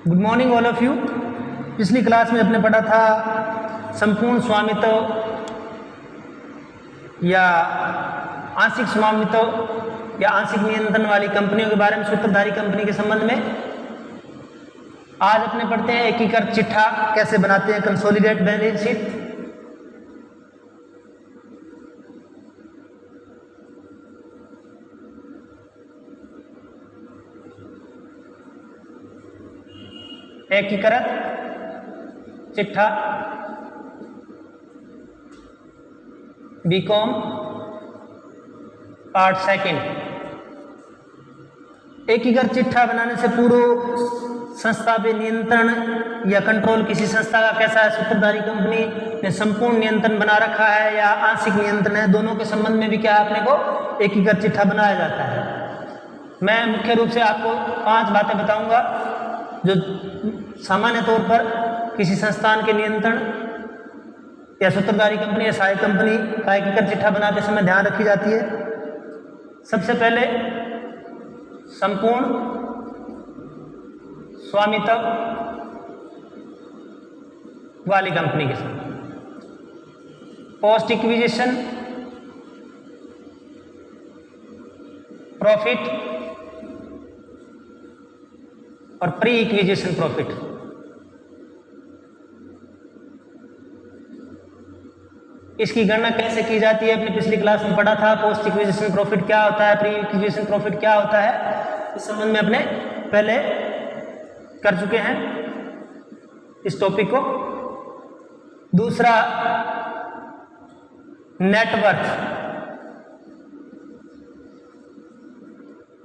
Good morning all of you. पिछली class में अपने पढ़ा था संपूर्ण स्वामित्व या आंशिक स्वामित्व या आंशिक नियंत्रण वाली कंपनियों के बारे में, सूत्रधारी कंपनी के संबंध में। आज अपने पढ़ते हैं एकीकृत चिट्ठा कैसे बनाते हैं, कंसोलिडेट बैलेंस शीट। एकीकृत चिट्ठा बीकॉम पार्ट सेकंड। एकीकृत चिट्ठा बनाने से पूर्व संस्था पे नियंत्रण या कंट्रोल किसी संस्था का कैसा है, सूत्रधारी कंपनी ने संपूर्ण नियंत्रण बना रखा है या आंशिक नियंत्रण है, दोनों के संबंध में भी क्या है, अपने को एकीकृत चिट्ठा बनाया जाता है। मैं मुख्य रूप से आपको 5 बातें बताऊंगा जो सामान्य तौर पर किसी संस्थान के नियंत्रण या सूत्रधारी कंपनी या सहायक कंपनी का एकीकृत चिट्ठा बनाते समय ध्यान रखी जाती है। सबसे पहले संपूर्ण स्वामित्व वाली कंपनी के साथ पोस्ट इक्विजिशन प्रॉफिट और प्री इक्विजिशन प्रॉफिट। इसकी गणना कैसे की जाती है, अपनी पिछली क्लास में पढ़ा था। पोस्ट इक्विजिशन प्रॉफिट क्या होता है, प्री इक्विजिशन प्रॉफिट क्या होता है, इस संबंध में अपने पहले कर चुके हैं इस टॉपिक को। दूसरा, net worth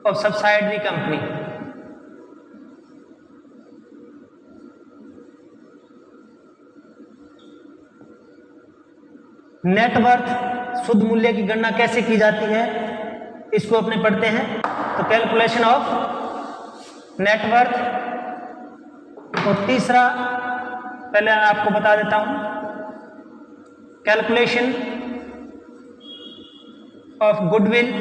of subsidiary company. Net worth शुद्ध मूल्य की गणना कैसे की जाती है, इसको अपने पढ़ते हैं। तो कैलकुलेशन ऑफ नेटवर्थ। और तीसरा, पहले मैं आपको बता देता हूं, calculation of goodwill,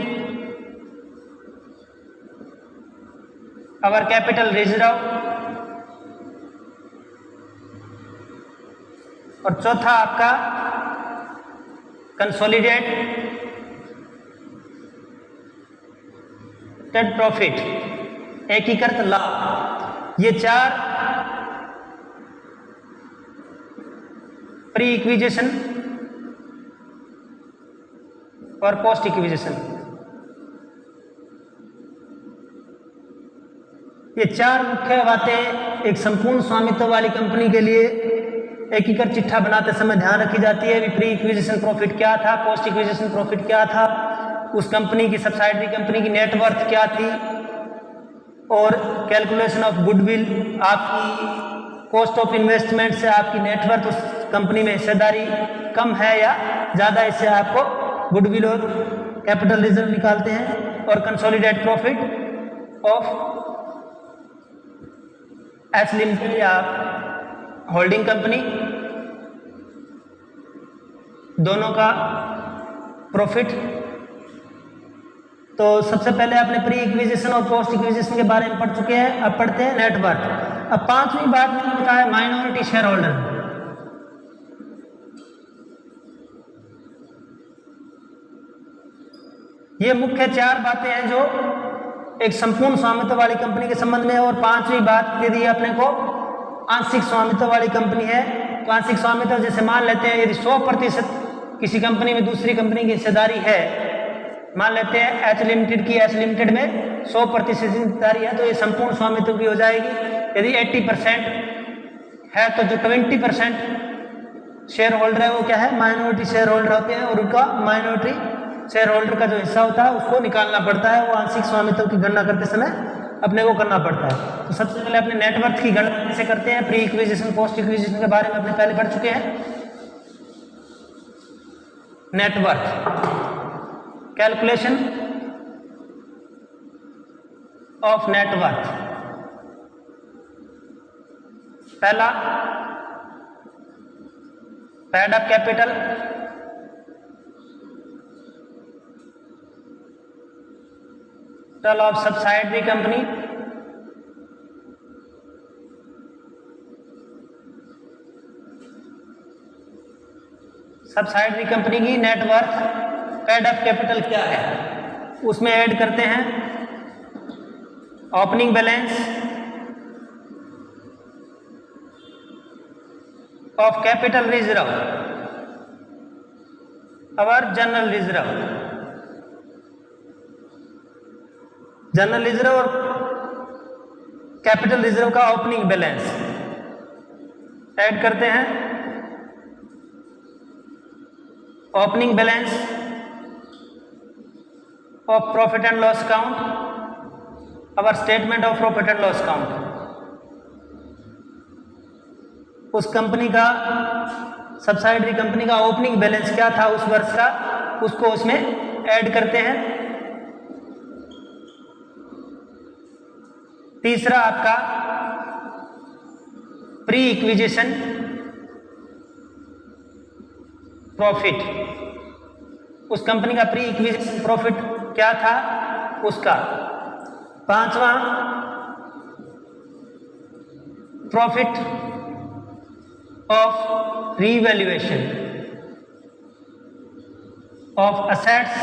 our capital reserve. और चौथा आपका कंसोलिडेट प्रॉफिट, एकीकृत लाभ। ये 4 प्री इक्विजिशन और पोस्ट इक्विजिशन, ये 4 मुख्य बातें एक संपूर्ण स्वामित्व वाली कंपनी के लिए एकीकृत चिट्ठा बनाते समय ध्यान रखी जाती है। प्री इक्विजिशन प्रॉफिट क्या था, पोस्ट इक्विजिशन प्रॉफिट क्या था, उस कंपनी की सब्सिडायरी कंपनी की नेटवर्थ क्या थी, और कैलकुलेशन ऑफ गुडविल, आपकी कॉस्ट ऑफ इन्वेस्टमेंट से आपकी नेटवर्थ उस कंपनी में हिस्सेदारी कम है या ज़्यादा, इससे आपको गुडविल और कैपिटल रिजर्व निकालते हैं। और consolidate profit of H limited या होल्डिंग कंपनी, दोनों का प्रॉफिट। तो सबसे पहले आपने प्री इक्विजिशन और पोस्ट इक्विजिशन के बारे में पढ़ चुके हैं, अब पढ़ते हैं नेटवर्थ। अब 5वीं बात मैंने बताया माइनॉरिटी शेयर होल्डर। ये मुख्य 4 बातें हैं जो एक संपूर्ण स्वामित्व वाली कंपनी के संबंध में। और 5वीं बात यदि अपने को आंशिक स्वामित्व वाली कंपनी है, तो आंशिक स्वामित्व जैसे मान लेते हैं यदि 100% किसी कंपनी में दूसरी कंपनी की हिस्सेदारी है, मान लेते हैं एच लिमिटेड की एच लिमिटेड में 100% हिस्सेदारी है, तो ये संपूर्ण स्वामित्व की हो जाएगी। यदि 80% है तो जो 20% शेयर होल्डर है वो क्या है, माइनॉरिटी शेयर होल्डर होते हैं, और उनका माइनॉरिटी शेयर होल्डर का जो हिस्सा होता है उसको निकालना पड़ता है। वो आंशिक स्वामित्व की गणना करते समय अपने को करना पड़ता है। तो सबसे पहले अपने नेटवर्थ की गणना कैसे करते हैं, प्री इक्विजिशन पोस्ट इक्विजिशन के बारे में अपने पहले पढ़ चुके हैं। Net worth calculation of net worth. पहला, paid up capital, total of subsidiary company subsidiary company की नेटवर्थ पेड अप कैपिटल क्या है, उसमें ऐड करते हैं opening balance of capital reserve और जनरल रिजर्व। जनरल रिजर्व और कैपिटल रिजर्व का ओपनिंग बैलेंस ऐड करते हैं। Opening balance of profit and loss account और statement of profit and loss account. उस कंपनी का, सब्सिडरी कंपनी का ओपनिंग बैलेंस क्या था उस वर्ष का, उसको उसमें ऐड करते हैं। तीसरा आपका प्री इक्विजिशन प्रॉफिट, उस कंपनी का प्री इक्विजिशन प्रॉफिट क्या था उसका। पांचवा profit of revaluation of assets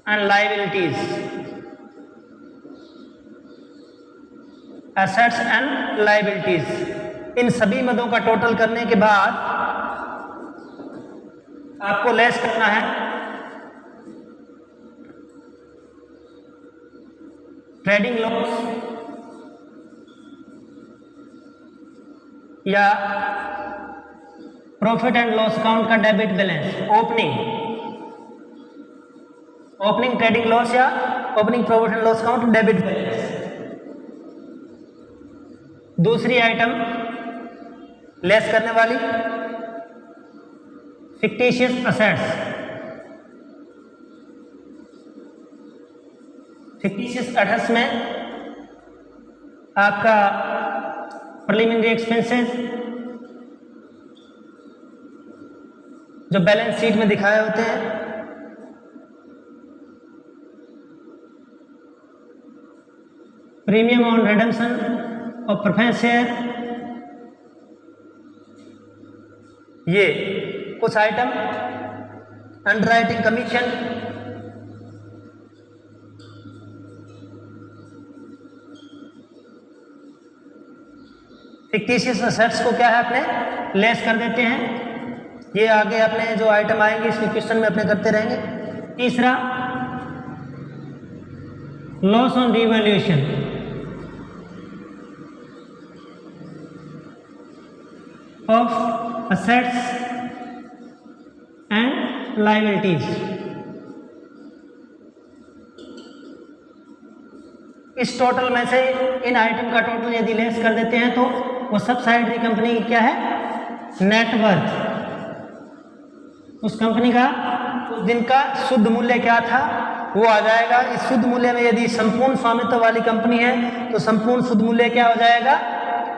and liabilities, assets and liabilities. इन सभी मदों का टोटल करने के बाद आपको लेस करना है ट्रेडिंग लॉस या प्रॉफिट एंड लॉस अकाउंट का debit balance, opening trading loss या opening profit and loss account debit balance. दूसरी आइटम लेस करने वाली फिक्टिशियस असेट्स। फिक्टिशियस असेट्स में आपका प्रीलिमिनरी एक्सपेंसेस जो बैलेंस शीट में दिखाए होते हैं, प्रीमियम ऑन रिडेम्पशन और प्रेफरेंस शेयर, ये कुछ item, underwriting commission, fictitious assets को क्या है अपने लेस कर देते हैं। ये आगे अपने जो आइटम आएंगे इसमें क्वेश्चन में अपने करते रहेंगे। तीसरा loss on revaluation of assets and liabilities. इस टोटल में से इन आइटम का टोटल यदि लेस कर देते हैं तो वो सब्सिडरी कंपनी की क्या है, नेटवर्थ, उस कंपनी का उस दिन का शुद्ध मूल्य क्या था वो आ जाएगा। इस शुद्ध मूल्य में यदि संपूर्ण स्वामित्व वाली कंपनी है तो संपूर्ण शुद्ध मूल्य क्या हो जाएगा,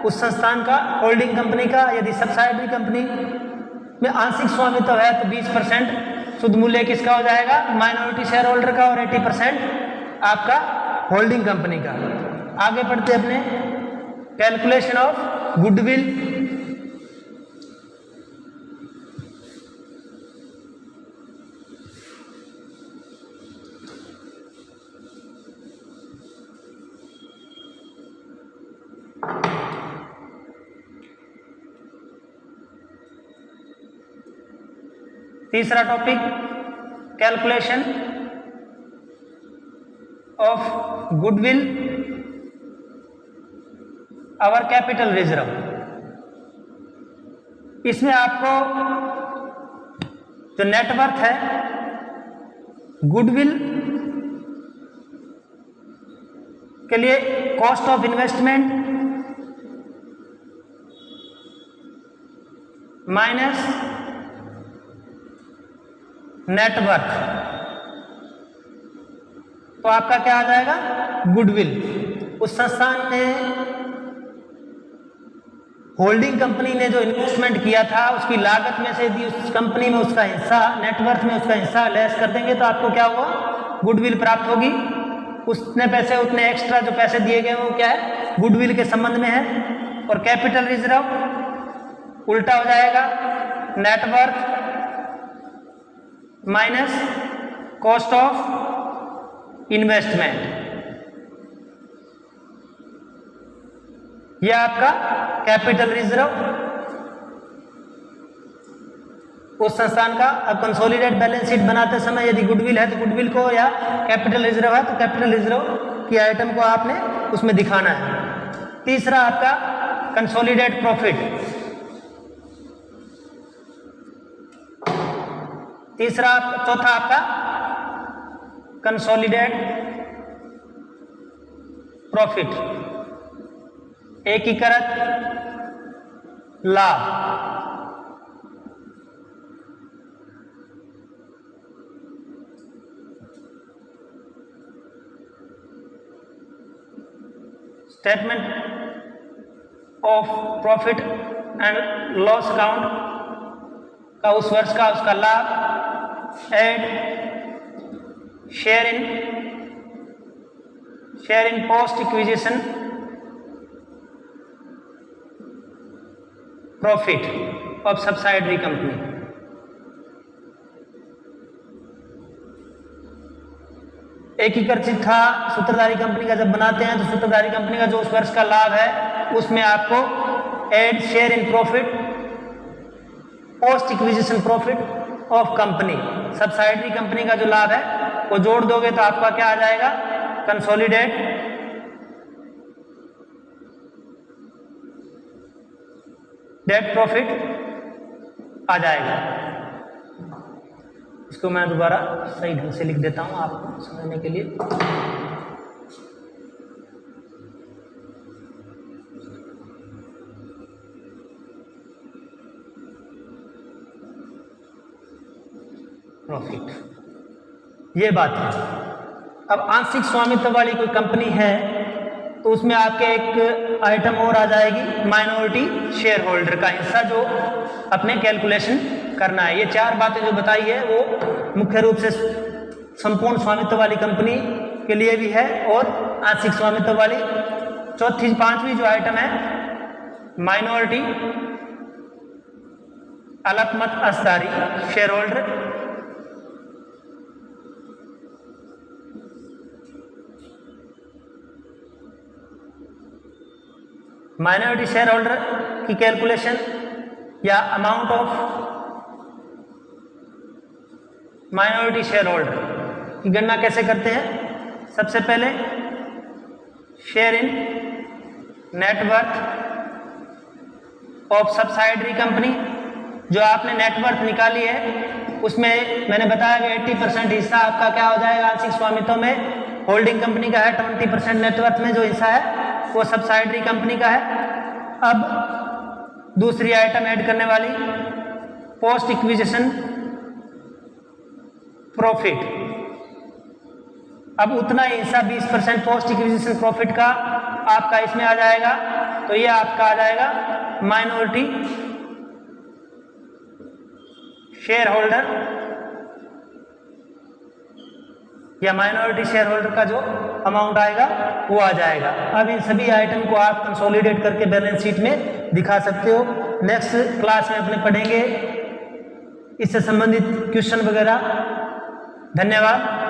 उस संस्थान का, होल्डिंग कंपनी का। यदि सब्सिडरी कंपनी में आंशिक स्वामित्व है तो 20% शुद्ध मूल्य किसका हो जाएगा, माइनॉरिटी शेयर होल्डर का, और 80% आपका होल्डिंग कंपनी का। आगे बढ़ते अपने कैलकुलेशन ऑफ गुडविल। तीसरा टॉपिक कैलकुलेशन ऑफ गुडविल और कैपिटल रिजर्व। इसमें आपको जो नेटवर्थ है, गुडविल के लिए cost of investment minus net worth, तो आपका क्या आ जाएगा, गुडविल। उस संस्थान ने, होल्डिंग कंपनी ने जो इन्वेस्टमेंट किया था उसकी लागत में से यदि उस कंपनी में उसका हिस्सा, नेटवर्थ में उसका हिस्सा लेस कर देंगे तो आपको क्या हुआ, गुडविल प्राप्त होगी। उसने पैसे, उतने एक्स्ट्रा जो पैसे दिए गए वो क्या है, गुडविल के संबंध में है। और कैपिटल रिजर्व उल्टा हो जाएगा, net worth minus cost of investment, यह आपका कैपिटल रिजर्व उस संस्थान का। अब कंसोलिडेट बैलेंस शीट बनाते समय यदि गुडविल है तो गुडविल को, या कैपिटल रिजर्व है तो कैपिटल रिजर्व की आइटम को आपने उसमें दिखाना है। तीसरा आपका कंसोलिडेट प्रॉफिट, चौथा आपका कंसोलिडेट प्रॉफिट, एकीकृत लाभ। Statement of profit and loss account का उस वर्ष का उसका लाभ, add share in post acquisition profit of subsidiary company. एकीकृत था सूत्रधारी कंपनी का, जब बनाते हैं तो सूत्रधारी कंपनी का जो उस वर्ष का लाभ है उसमें आपको add share in profit post acquisition profit of company, subsidiary company का जो लाभ है वो जोड़ दोगे तो आपका क्या आ जाएगा, कंसोलिडेट नेट प्रॉफिट आ जाएगा। इसको मैं दोबारा सही ढंग से लिख देता हूं आपको समझने के लिए। प्रॉफिट, ये बात है। अब आंशिक स्वामित्व वाली कोई कंपनी है तो उसमें आपके एक आइटम और आ जाएगी, माइनॉरिटी शेयर होल्डर का हिस्सा जो अपने कैलकुलेशन करना है। ये चार बातें जो बताई है वो मुख्य रूप से संपूर्ण स्वामित्व वाली कंपनी के लिए भी है और आंशिक स्वामित्व वाली। पांचवी जो आइटम है माइनॉरिटी अल्पमत अस्तारी share holder, minority share holder की कैलकुलेशन या amount of minority share holder की गणना कैसे करते हैं। सबसे पहले share in net worth of subsidiary company, जो आपने नेटवर्थ निकाली है उसमें मैंने बताया कि 80% हिस्सा आपका क्या हो जाएगा आंशिक स्वामित्व में, होल्डिंग कंपनी का है। 20% नेटवर्थ में जो हिस्सा है वो सब्सिडायरी कंपनी का है। अब दूसरी आइटम ऐड करने वाली पोस्ट इक्विजिशन प्रॉफिट। अब उतना ही हिस्सा 20% पोस्ट इक्विजिशन प्रॉफिट का आपका इसमें आ जाएगा, तो ये आपका आ जाएगा माइनॉरिटी शेयर होल्डर या माइनॉरिटी शेयर होल्डर का जो अमाउंट आएगा वो आ जाएगा। अब इन सभी आइटम को आप कंसोलिडेट करके बैलेंस शीट में दिखा सकते हो। नेक्स्ट क्लास में अपने पढ़ेंगे इससे संबंधित क्वेश्चन वगैरह। धन्यवाद।